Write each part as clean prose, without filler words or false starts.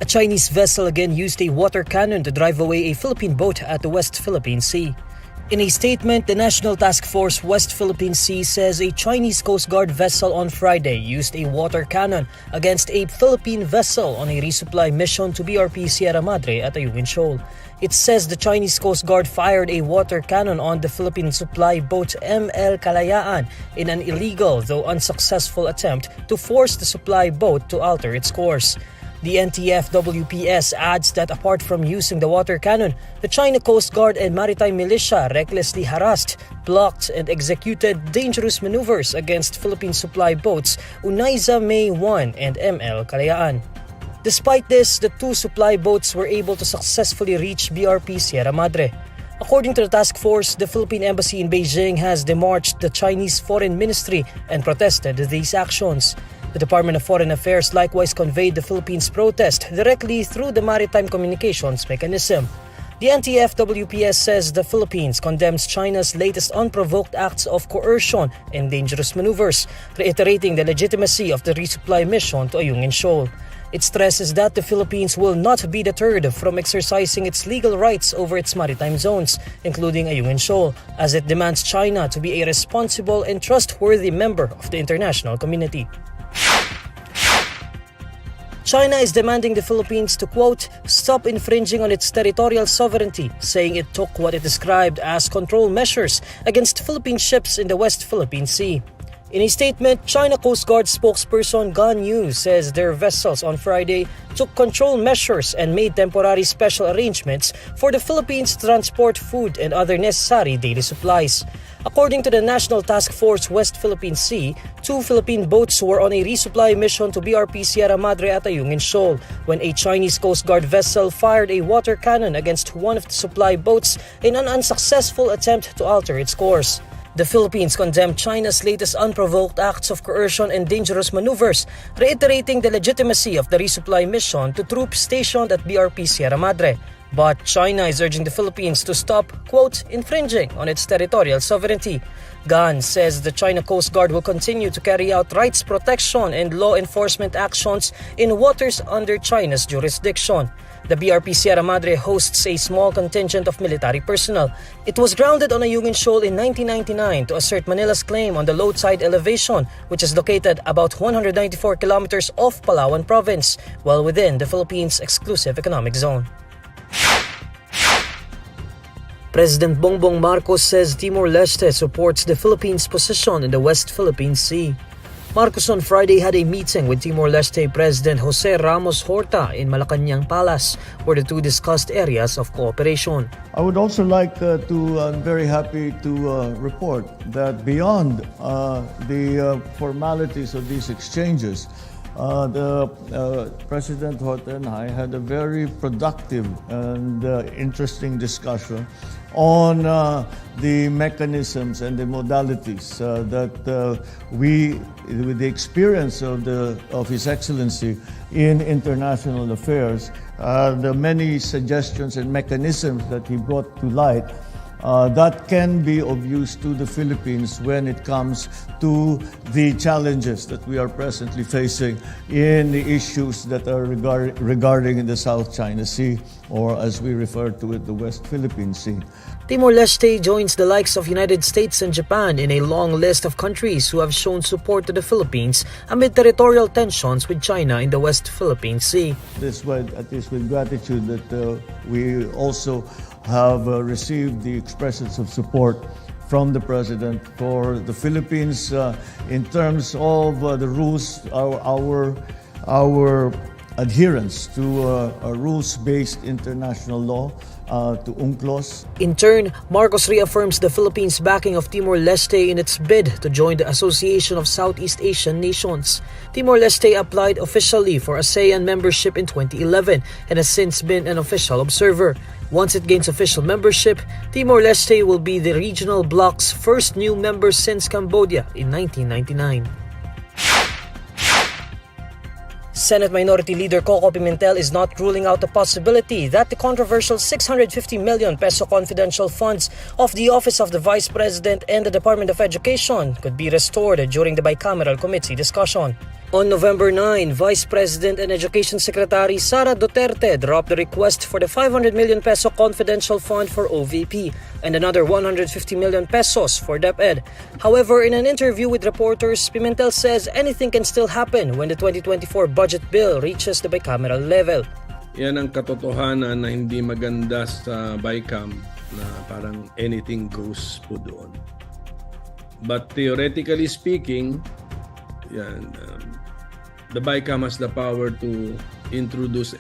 Chinese vessel again used a water cannon to drive away a Philippine boat at the West Philippine Sea. In a statement, the National Task Force West Philippine Sea says a Chinese Coast Guard vessel on Friday used a water cannon against a Philippine vessel on a resupply mission to BRP Sierra Madre at Ayungin Shoal. It says the Chinese Coast Guard fired a water cannon on the Philippine supply boat ML Kalayaan in an illegal though unsuccessful attempt to force the supply boat to alter its course. The NTF-WPS adds that apart from using the water cannon, the China Coast Guard and Maritime Militia recklessly harassed, blocked, and executed dangerous maneuvers against Philippine supply boats Unaiza May 1 and ML Kalayaan. Despite this, the two supply boats were able to successfully reach BRP Sierra Madre. According to the task force, the Philippine Embassy in Beijing has demarched the Chinese Foreign Ministry and protested these actions. The Department of Foreign Affairs likewise conveyed the Philippines' protest directly through the Maritime Communications Mechanism. The NTF-WPS says the Philippines condemns China's latest unprovoked acts of coercion and dangerous maneuvers, reiterating the legitimacy of the resupply mission to Ayungin Shoal. It stresses that the Philippines will not be deterred from exercising its legal rights over its maritime zones, including Ayungin Shoal, as it demands China to be a responsible and trustworthy member of the international community. China is demanding the Philippines to, quote, stop infringing on its territorial sovereignty, saying it took what it described as control measures against Philippine ships in the West Philippine Sea. In a statement, China Coast Guard spokesperson Gan Yu says their vessels on Friday took control measures and made temporary special arrangements for the Philippines to transport food and other necessary daily supplies. According to the National Task Force West Philippine Sea, two Philippine boats were on a resupply mission to BRP Sierra Madre at Ayungin Shoal when a Chinese Coast Guard vessel fired a water cannon against one of the supply boats in an unsuccessful attempt to alter its course. The Philippines condemned China's latest unprovoked acts of coercion and dangerous maneuvers, reiterating the legitimacy of the resupply mission to troops stationed at BRP Sierra Madre. But China is urging the Philippines to stop, quote, infringing on its territorial sovereignty. Gan says the China Coast Guard will continue to carry out rights protection and law enforcement actions in waters under China's jurisdiction. The BRP Sierra Madre hosts a small contingent of military personnel. It was grounded on Ayungin Shoal in 1999 to assert Manila's claim on the low tide elevation, which is located about 194 kilometers off Palawan province, well within the Philippines' exclusive economic zone. President Bongbong Marcos says Timor-Leste supports the Philippines' position in the West Philippine Sea. Marcos on Friday had a meeting with Timor-Leste President Jose Ramos Horta in Malacañang Palace, where the two discussed areas of cooperation. I would also like I'm very happy to report that beyond the formalities of these exchanges, President Horta and I had a very productive and interesting discussion on the mechanisms and the modalities that we, with the experience of His Excellency in international affairs, the many suggestions and mechanisms that he brought to light that can be of use to the Philippines when it comes to the challenges that we are presently facing in the issues that are regarding the South China Sea, or as we refer to it, the West Philippine Sea. Timor-Leste joins the likes of United States and Japan in a long list of countries who have shown support to the Philippines amid territorial tensions with China in the West Philippine Sea. This is with gratitude that we also have received the expressions of support from the President for the Philippines in terms of the rules, our adherence to a rules-based international law, to UNCLOS. In turn, Marcos reaffirms the Philippines' backing of Timor-Leste in its bid to join the Association of Southeast Asian Nations. Timor-Leste applied officially for ASEAN membership in 2011 and has since been an official observer. Once it gains official membership, Timor-Leste will be the regional bloc's first new member since Cambodia in 1999. Senate Minority Leader Coco Pimentel is not ruling out the possibility that the controversial 650 million peso confidential funds of the Office of the Vice President and the Department of Education could be restored during the bicameral committee discussion. On November 9, Vice President and Education Secretary Sara Duterte dropped the request for the 500 million peso confidential fund for OVP and another 150 million pesos for DepEd. However, in an interview with reporters, Pimentel says anything can still happen when the 2024 budget bill reaches the bicameral level. Yan ang katotohanan na hindi maganda sa bicam na parang anything goes po doon. But theoretically speaking, yan, the bicam has the power to introduce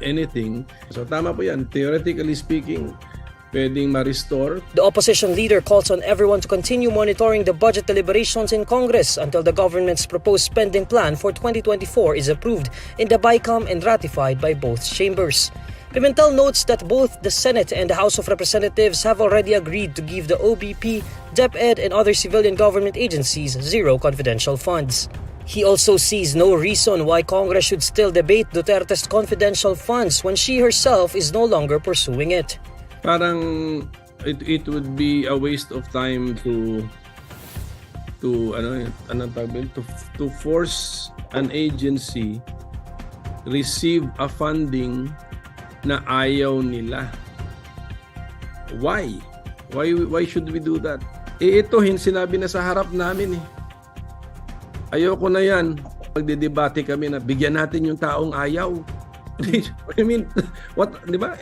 anything. So tama po yan. Theoretically speaking, pwedeng ma-restore. The opposition leader calls on everyone to continue monitoring the budget deliberations in Congress until the government's proposed spending plan for 2024 is approved in the BICAM and ratified by both chambers. Pimentel notes that both the Senate and the House of Representatives have already agreed to give the OBP, DepEd, and other civilian government agencies zero confidential funds. He also sees no reason why Congress should still debate Duterte's confidential funds when she herself is no longer pursuing it. Parang it would be a waste of time to force an agency receive a funding na ayaw nila. Why? Why should we do that? Ito sinabi na sa harap namin eh. Ayoko na yan. Magdedebate kami na bigyan natin yung taong ayaw. I mean, what, di ba?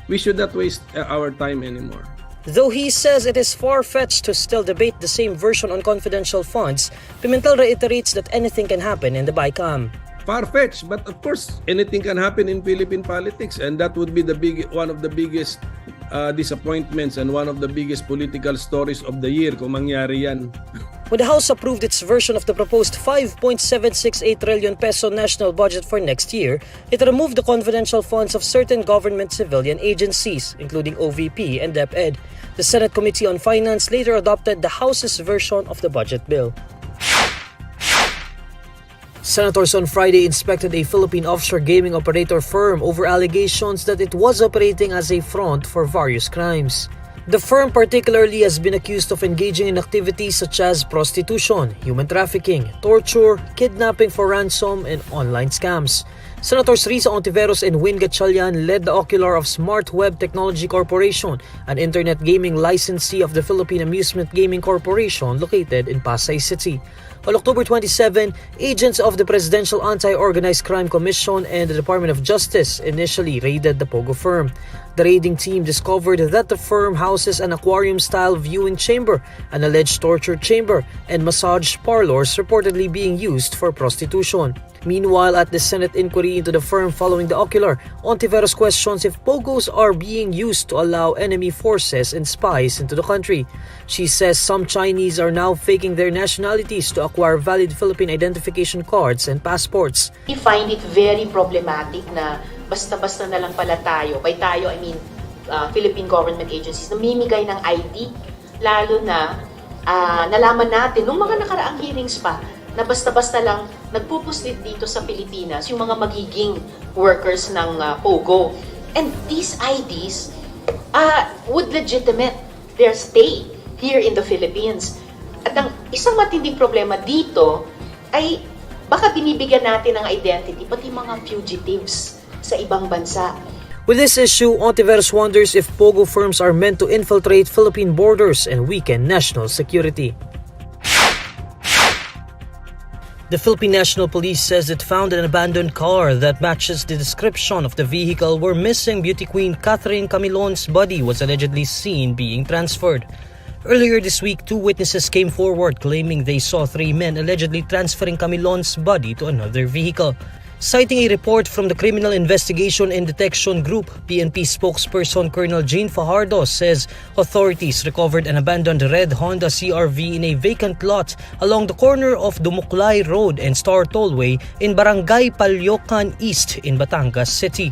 We should not waste our time anymore. Though he says it is far-fetched to still debate the same version on confidential funds, Pimentel reiterates that anything can happen in the BICAM. Far-fetched, but of course, anything can happen in Philippine politics, and that would be one of the biggest disappointments and one of the biggest political stories of the year kung mangyari yan. When the House approved its version of the proposed 5.768 trillion peso national budget for next year, it removed the confidential funds of certain government civilian agencies, including OVP and DepEd. The Senate Committee on Finance later adopted the House's version of the budget bill. Senators on Friday inspected a Philippine offshore gaming operator firm over allegations that it was operating as a front for various crimes. The firm particularly has been accused of engaging in activities such as prostitution, human trafficking, torture, kidnapping for ransom, and online scams. Senators Risa Ontiveros and Win Gatchalian led the ocular of Smart Web Technology Corporation, an internet gaming licensee of the Philippine Amusement Gaming Corporation located in Pasay City. On October 27, agents of the Presidential Anti-Organized Crime Commission and the Department of Justice initially raided the Pogo firm. The raiding team discovered that the firm houses an aquarium-style viewing chamber, an alleged torture chamber, and massage parlors reportedly being used for prostitution. Meanwhile, at the Senate inquiry into the firm following the ocular, Ontiveros questions if Pogos are being used to allow enemy forces and spies into the country. She says some Chinese are now faking their nationalities to acquire valid Philippine identification cards and passports. We find it very problematic na basta-basta na lang pala tayo. By tayo, I mean Philippine government agencies, namimigay ng ID, lalo na nalaman natin nung mga nakaraang hearings pa na basta-basta lang nagpupuslit dito sa Pilipinas yung mga magiging workers ng Pogo. And these IDs would legitimate their stay here in the Philippines. At ang isang matinding problema dito ay baka binibigyan natin ng identity pati mga fugitives sa ibang bansa. With this issue, Ontiveros wonders if Pogo firms are meant to infiltrate Philippine borders and weaken national security. The Philippine National Police says it found an abandoned car that matches the description of the vehicle where missing beauty queen Catherine Camilon's body was allegedly seen being transferred. Earlier this week, 2 witnesses came forward claiming they saw 3 men allegedly transferring Camilon's body to another vehicle. Citing a report from the Criminal Investigation and Detection Group, PNP spokesperson Colonel Jane Fajardo says authorities recovered an abandoned red Honda CR-V in a vacant lot along the corner of Dumuklay Road and Star Tollway in Barangay Palyocan East in Batangas City.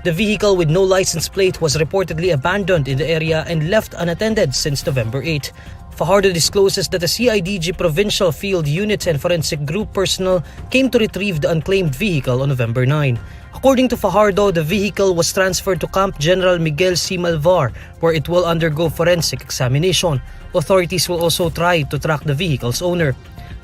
The vehicle with no license plate was reportedly abandoned in the area and left unattended since November 8. Fajardo discloses that the CIDG Provincial Field Unit and Forensic Group personnel came to retrieve the unclaimed vehicle on November 9. According to Fajardo, the vehicle was transferred to Camp General Miguel C. Malvar, where it will undergo forensic examination. Authorities will also try to track the vehicle's owner.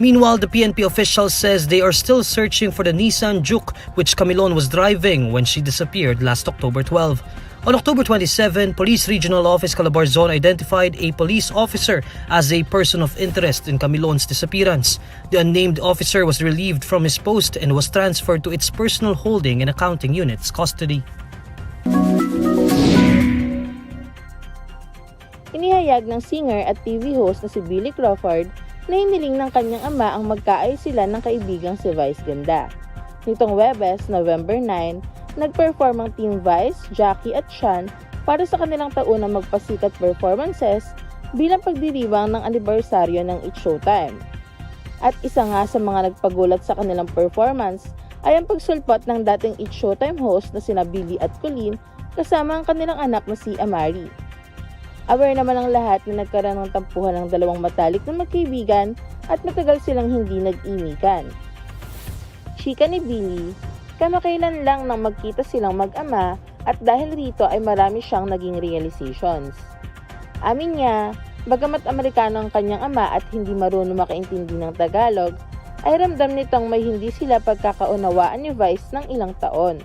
Meanwhile, the PNP official says they are still searching for the Nissan Juke which Camilon was driving when she disappeared last October 12. On October 27, Police Regional Office Calabarzon identified a police officer as a person of interest in Camilon's disappearance. The unnamed officer was relieved from his post and was transferred to its personal holding and accounting unit's custody. Inihayag ng singer at TV host na si Billy Crawford na hiniling ng kanyang ama ang magkaayos sila ng kaibigang si Vice Ganda. Nitong Webes, November 9, nag-perform ang Team Vice, Jackie at Sean para sa kanilang taunang magpasikat performances bilang pagdiriwang ng anibersaryo ng It's Showtime. At isa nga sa mga nagpagulat sa kanilang performance ay ang pagsulpot ng dating It's Showtime host na sina Billy at Colleen kasama ang kanilang anak na si Amari. Aware naman ang lahat na nagkaroon ng tampuhan ng dalawang matalik na magkaibigan at matagal silang hindi nag-imikan. Chika ni Billy, kamakailan lang nang magkita silang mag-ama at dahil rito ay marami siyang naging realizations. Amin niya, bagamat Amerikano ang kanyang ama at hindi marunong makaintindi ng Tagalog, ay ramdam nitong may hindi sila pagkakaunawaan ni Vice ng ilang taon.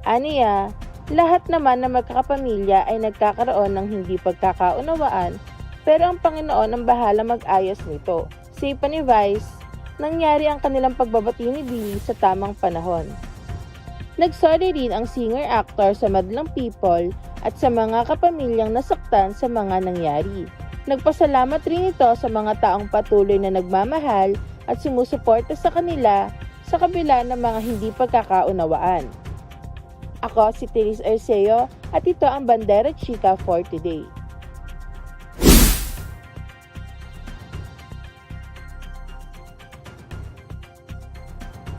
Aniya, lahat naman na magkakapamilya ay nagkakaroon ng hindi pagkakaunawaan pero ang Panginoon ang bahala mag-ayos nito. Say pa ni Vice, nangyari ang kanilang pagbabati ni Billy sa tamang panahon. Nagsorry rin ang singer-actor sa madlang people at sa mga kapamilyang nasaktan sa mga nangyari. Nagpasalamat rin ito sa mga taong patuloy na nagmamahal at sumusuporta sa kanila sa kabila ng mga hindi pagkakaunawaan. Ako si Teres Arceo at ito ang Bandera Chika for today.